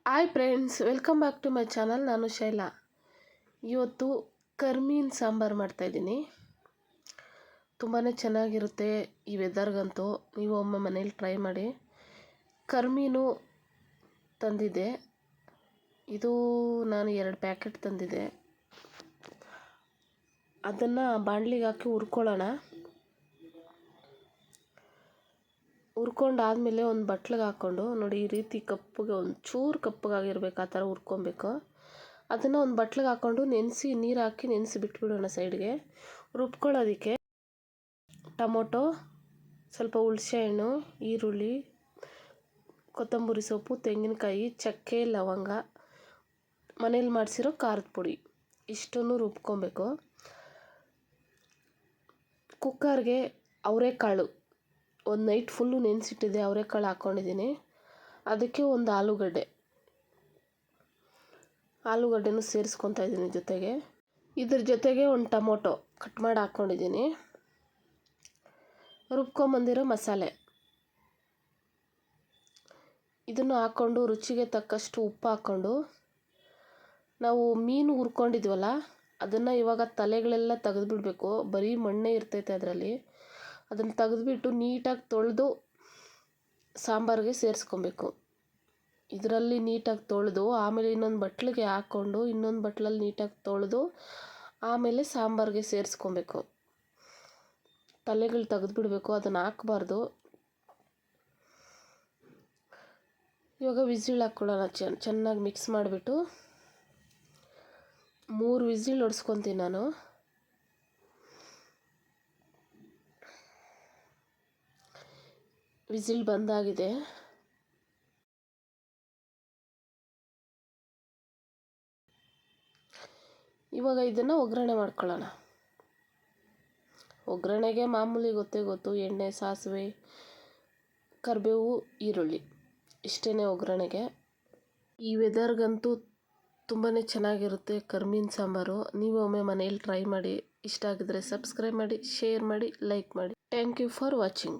Hi friends, welcome back to my channel. ನಾನು ಶೈಲಾ. ಇವತ್ತು ಕರ್ಮೀನ್ ಸಾಂಬಾರು ಮಾಡ್ತಾಯಿದ್ದೀನಿ. ತುಂಬಾ ಚೆನ್ನಾಗಿರುತ್ತೆ ಈ ವೆದರ್ಗಂತೂ. ನೀವು ಒಮ್ಮೆ ಮನೇಲಿ ಟ್ರೈ ಮಾಡಿ. ಕರ್ಮೀನು ತಂದಿದ್ದೆ. ಇದು ನಾನು 2 ಪ್ಯಾಕೆಟ್ ತಂದಿದ್ದೆ. ಅದನ್ನು ಬಾಣಲಿಗೆ ಹಾಕಿ ಹುರ್ಕೊಳ್ಳೋಣ. ಹುರ್ಕೊಂಡಾದಮೇಲೆ ಒಂದು ಬಟ್ಲಿಗೆ ಹಾಕ್ಕೊಂಡು ನೋಡಿ, ಈ ರೀತಿ ಕಪ್ಪಗೆ ಒಂಚೂರು ಕಪ್ಪಗಾಗಿರ್ಬೇಕು, ಆ ಥರ ಹುರ್ಕೊಬೇಕು. ಅದನ್ನು ಒಂದು ಬಟ್ಲಿಗೆ ಹಾಕ್ಕೊಂಡು ನೀರು ಹಾಕಿ ನೆನೆಸಿ ಬಿಟ್ಬಿಡೋಣ ಸೈಡ್ಗೆ. ರುಬ್ಕೊಳ್ಳೋದಕ್ಕೆ ಟೊಮೊಟೊ, ಸ್ವಲ್ಪ ಹುಣಸೆ ಹಣ್ಣು, ಈರುಳ್ಳಿ, ಕೊತ್ತಂಬರಿ ಸೊಪ್ಪು, ತೆಂಗಿನಕಾಯಿ, ಚಕ್ಕೆ, ಲವಂಗ, ಮನೇಲಿ ಮಾಡಿಸಿರೋ ಖಾರದ ಪುಡಿ ಇಷ್ಟನ್ನು ರುಬ್ಕೊಬೇಕು. ಕುಕ್ಕರ್ಗೆ ಅವರೆಕಾಳು ಒಂದು ನೈಟ್ ಫುಲ್ಲು ನೆನೆಸಿಟ್ಟಿದ್ದೆ. ಅವರೆಕಾಳು ಹಾಕ್ಕೊಂಡಿದ್ದೀನಿ. ಅದಕ್ಕೆ ಒಂದು ಆಲೂಗಡ್ಡೆನೂ ಸೇರಿಸ್ಕೊತಾ ಇದ್ದೀನಿ ಜೊತೆಗೆ. ಇದ್ರ ಜೊತೆಗೆ ಒಂದು ಟೊಮೊಟೊ ಕಟ್ ಮಾಡಿ ಹಾಕ್ಕೊಂಡಿದ್ದೀನಿ. ರುಬ್ಕೊಂಬಂದಿರೋ ಮಸಾಲೆ ಇದನ್ನು ಹಾಕ್ಕೊಂಡು ರುಚಿಗೆ ತಕ್ಕಷ್ಟು ಉಪ್ಪು ಹಾಕ್ಕೊಂಡು, ನಾವು ಮೀನು ಹುರ್ಕೊಂಡಿದ್ವಲ್ಲ ಅದನ್ನು ಇವಾಗ ತಲೆಗಳೆಲ್ಲ ತೆಗೆದುಬಿಡ್ಬೇಕು. ಬರೀ ಮಣ್ಣೆ ಇರ್ತೈತೆ ಅದರಲ್ಲಿ. ಅದನ್ನು ತೆಗೆದುಬಿಟ್ಟು ನೀಟಾಗಿ ತೊಳೆದು ಸಾಂಬಾರಿಗೆ ಸೇರಿಸ್ಕೊಬೇಕು. ಇದರಲ್ಲಿ ನೀಟಾಗಿ ತೊಳೆದು ಆಮೇಲೆ ಇನ್ನೊಂದು ಬಟ್ಲಿಗೆ ಹಾಕ್ಕೊಂಡು ಇನ್ನೊಂದು ಬಟ್ಲಲ್ಲಿ ನೀಟಾಗಿ ತೊಳೆದು ಆಮೇಲೆ ಸಾಂಬಾರಿಗೆ ಸೇರಿಸ್ಕೊಬೇಕು. ತಲೆಗಳು ತೆಗೆದುಬಿಡಬೇಕು, ಅದನ್ನು ಹಾಕಬಾರ್ದು. ಇವಾಗ ವಿಸಿಲ್ ಹಾಕ್ಕೊಳ್ಳೋಣ. ಚೆನ್ನಾಗಿ ಮಿಕ್ಸ್ ಮಾಡಿಬಿಟ್ಟು 3 ವಿಸಿಲ್ ಹೊಡ್ಸ್ಕೊತೀನಿ ನಾನು. ವಿಸಿಲ್ ಬಂದಾಗಿದೆ. ಇವಾಗ ಇದನ್ನು ಒಗ್ಗರಣೆ ಮಾಡ್ಕೊಳ್ಳೋಣ. ಒಗ್ಗರಣೆಗೆ ಮಾಮೂಲಿ ಗೊತ್ತು, ಎಣ್ಣೆ, ಸಾಸಿವೆ, ಕರಿಬೇವು, ಈರುಳ್ಳಿ ಇಷ್ಟೇ ಒಗ್ಗರಣೆಗೆ. ಈ ವೆದರ್ಗಂತೂ ತುಂಬಾ ಚೆನ್ನಾಗಿರುತ್ತೆ ಕರ್ಮೀನ್ ಸಾಂಬಾರು. ನೀವು ಒಮ್ಮೆ ಮನೇಲಿ ಟ್ರೈ ಮಾಡಿ. ಇಷ್ಟ ಆಗಿದ್ರೆ ಸಬ್ಸ್ಕ್ರೈಬ್ ಮಾಡಿ, ಶೇರ್ ಮಾಡಿ, ಲೈಕ್ ಮಾಡಿ. Thank you for watching.